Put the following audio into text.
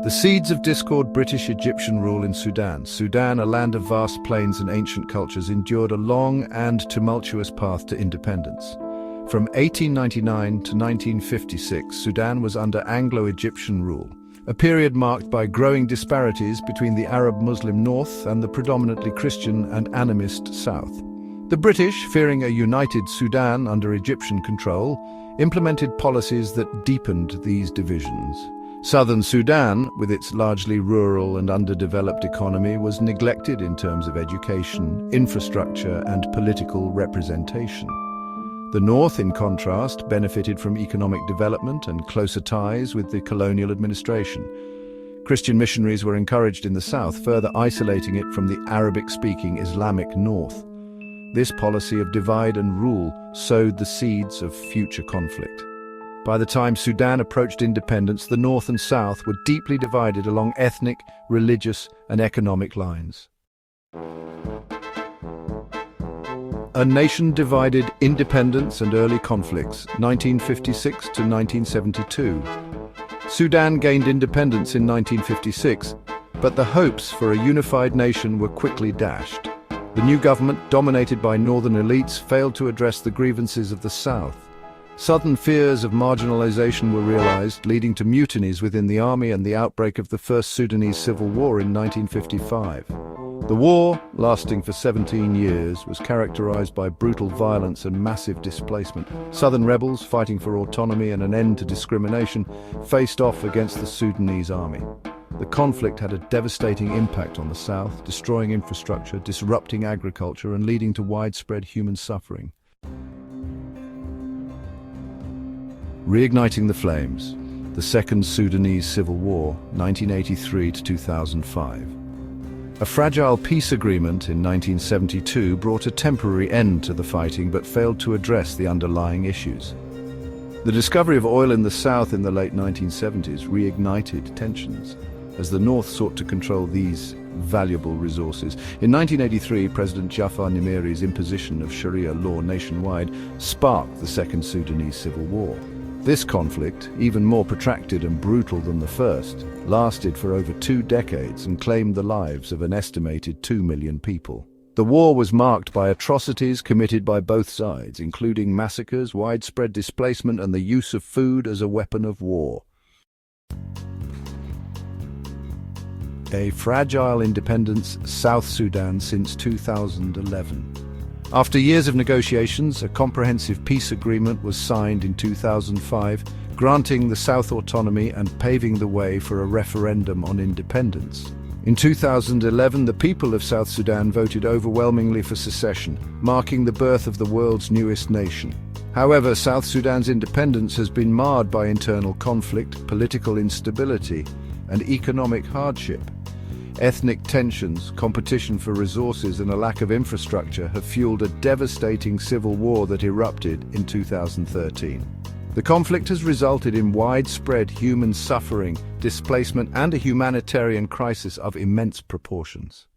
The seeds of discord. British-Egyptian rule in Sudan. Sudan, a land of vast plains and ancient cultures, endured a long and tumultuous path to independence. From 1899 to 1956, Sudan was under Anglo-Egyptian rule, a period marked by growing disparities between the Arab-Muslim north and the predominantly Christian and animist south. The British, fearing a united Sudan under Egyptian control, implemented policies that deepened these divisions. Southern Sudan, with its largely rural and underdeveloped economy, was neglected in terms of education, infrastructure, and political representation. The north, in contrast, benefited from economic development and closer ties with the colonial administration. Christian missionaries were encouraged in the south, further isolating it from the Arabic-speaking Islamic north. This policy of divide and rule sowed the seeds of future conflict. By the time Sudan approached independence, the north and south were deeply divided along ethnic, religious, and economic lines. A nation divided. Independence and early conflicts, 1956 to 1972. Sudan gained independence in 1956, but the hopes for a unified nation were quickly dashed. The new government, dominated by northern elites, failed to address the grievances of the south. Southern fears of marginalization were realized, leading to mutinies within the army and the outbreak of the First Sudanese Civil War in 1955. The war, lasting for 17 years, was characterized by brutal violence and massive displacement. Southern rebels, fighting for autonomy and an end to discrimination, faced off against the Sudanese army. The conflict had a devastating impact on the south, destroying infrastructure, disrupting agriculture, and leading to widespread human suffering. Reigniting the flames, the Second Sudanese Civil War, 1983 to 2005. A fragile peace agreement in 1972 brought a temporary end to the fighting but failed to address the underlying issues. The discovery of oil in the south in the late 1970s reignited tensions, as the north sought to control these valuable resources. In 1983, President Jafar Nimeri's imposition of Sharia law nationwide sparked the Second Sudanese Civil War. This conflict, even more protracted and brutal than the first, lasted for over 2 decades and claimed the lives of an estimated 2 million people. The war was marked by atrocities committed by both sides, including massacres, widespread displacement, and the use of food as a weapon of war. A fragile independence, South Sudan since 2011. After years of negotiations, a comprehensive peace agreement was signed in 2005, granting the South autonomy and paving the way for a referendum on independence. In 2011, the people of South Sudan voted overwhelmingly for secession, marking the birth of the world's newest nation. However, South Sudan's independence has been marred by internal conflict, political instability, and economic hardship. Ethnic tensions, competition for resources, and a lack of infrastructure have fueled a devastating civil war that erupted in 2013. The conflict has resulted in widespread human suffering, displacement, and a humanitarian crisis of immense proportions.